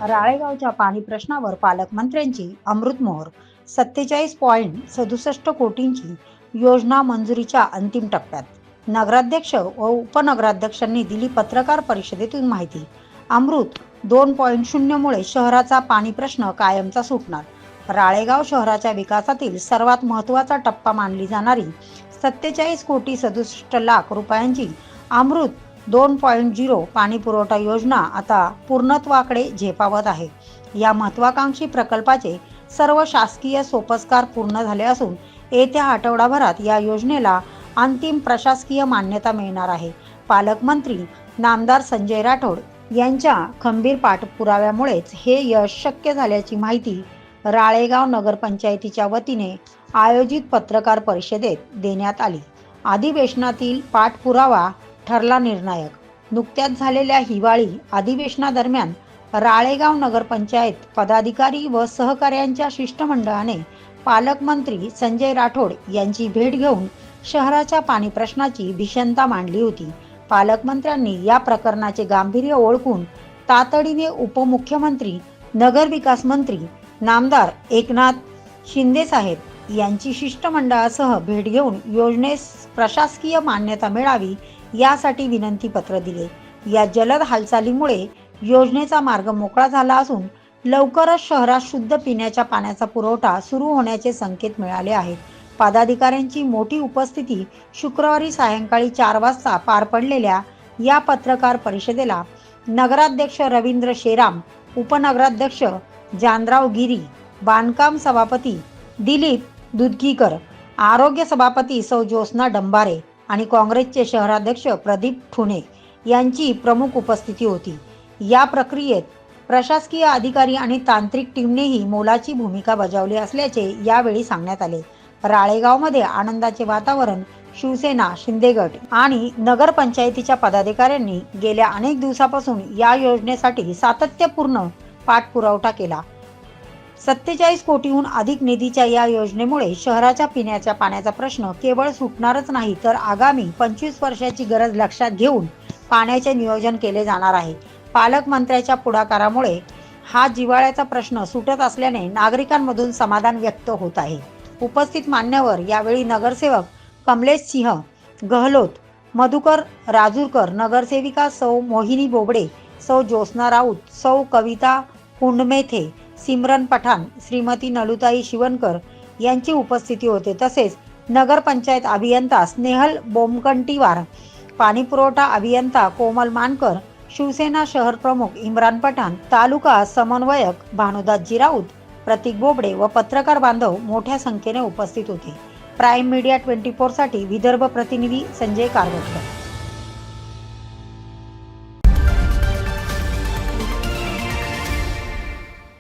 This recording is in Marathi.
राळेगावच्या पाणी प्रश्नावर पालकमंत्र्यांची अमृतमोहर. 47.67 कोटींची योजना मंजुरीच्या अंतिम टप्प्यात. नगराध्यक्ष व उपनगराध्यक्षांनी दिली पत्रकार परिषदेतून माहिती. अमृत 2.0 मुळे शहराचा पाणी प्रश्न कायमचा सुटणार. राळेगाव शहराच्या विकासातील सर्वात महत्त्वाचा टप्पा मानली जाणारी 47.67 कोटी रुपयांची अमृत 2.0 पाणी पुरवठा योजना आता पूर्णत्वाकडे झेपावत आहे. या महत्त्वाकांक्षी प्रकल्पाचे सर्व शासकीय सोपस्कार पूर्ण झाले असून येत्या आठवडाभरात या योजनेला अंतिम प्रशासकीय मान्यता मिळणार आहे. पालकमंत्री नामदार संजय राठोड यांच्या खंबीर पाठपुराव्यामुळेच हे यश शक्य झाल्याची माहिती राळेगाव नगरपंचायतीच्या वतीने आयोजित पत्रकार परिषदेत देण्यात आली. अधिवेशनातील पाठपुरावा ठरला निर्णायक. नुकत्याच झालेल्या हिवाळी अधिवेशनादरम्यान राळेगाव नगरपंचायत पदाधिकारी व सहकाऱ्यांच्या शिष्टमंडळाने पालकमंत्री संजय राठोड यांची भेट घेऊन शहराच्या पाणी प्रश्नाची भीषणता मांडली होती. पालकमंत्र्यांनी या प्रकरणाचे गांभीर्य ओळखून तातडीने उपमुख्यमंत्री, नगरविकास मंत्री नामदार एकनाथ शिंदे साहेब यांची शिष्टमंडळासह भेट घेऊन योजनेस प्रशासकीय मान्यता मिळावी यासाठी विनंती पत्र दिले. या जलद हालचालीमुळे योजनेचा मार्ग मोकळा झाला असून लवकरच शहरात शुद्ध पिण्याच्या पाण्याचा पुरवठा सुरू होण्याचे संकेत मिळाले आहेत. पदाधिकाऱ्यांची मोठी उपस्थिती शुक्रवारी सायंकाळी 4 वाजता पार पडलेल्या या पत्रकार परिषदेला नगराध्यक्ष रवींद्र शेराम, उपनगराध्यक्ष जानराव गिरी, बांधकाम सभापती दिलीप दुधकीकर, आरोग्य सभापती सौ ज्योत्स्ना डंबारे आणि काँग्रेसचे शहराध्यक्ष प्रदीप ठुणे यांची प्रमुख उपस्थिती होती. या प्रक्रियेत प्रशासकीय अधिकारी आणि तांत्रिक टीमनेही मोलाची भूमिका बजावली असल्याचे यावेळी सांगण्यात आले. राळेगावमध्ये आनंदाचे वातावरण. शिवसेना, शिंदे गट आणि नगरपंचायतीच्या पदाधिकाऱ्यांनी गेल्या अनेक दिवसापासून या योजनेसाठी सातत्यपूर्ण पाठपुरावा केला. 47 कोटीहून अधिक निधीच्या या योजनेमुळे शहराच्या पिण्याच्या पाण्याचा प्रश्न केवळ सुटणारच नाही तर आगामी 25 वर्षाची गरज लक्षात घेऊन पाण्याचे नियोजन केले जाणार आहे. पालकमंत्र्यांच्या पुढाकारामुळे हा जिव्हाळ्याचा प्रश्न सुटत असल्याने नागरिकांमधून समाधान व्यक्त होत आहे. उपस्थित मान्यवर यावेळी नगरसेवक कमलेश सिंह गहलोत, मधुकर राजूरकर, नगरसेविका सौ मोहिनी बोबडे, सौ ज्योत्स्ना राऊत, सौ कविता हुंडमेथे, सिमरन पठाण, श्रीमती नलुताई शिवणकर यांची उपस्थिती होते. तसेच नगरपंचायत अभियंता स्नेहल बोमकंटीवार, पाणीपुरवठा अभियंता कोमल मानकर, शिवसेना शहर प्रमुख इम्रान पठाण, तालुका समन्वयक भानुदासजी राऊत, प्रतीक बोबडे व पत्रकार बांधव मोठ्या संख्येने उपस्थित होते. प्राईम मीडिया 24 साठी विदर्भ प्रतिनिधी संजय कारवटकर.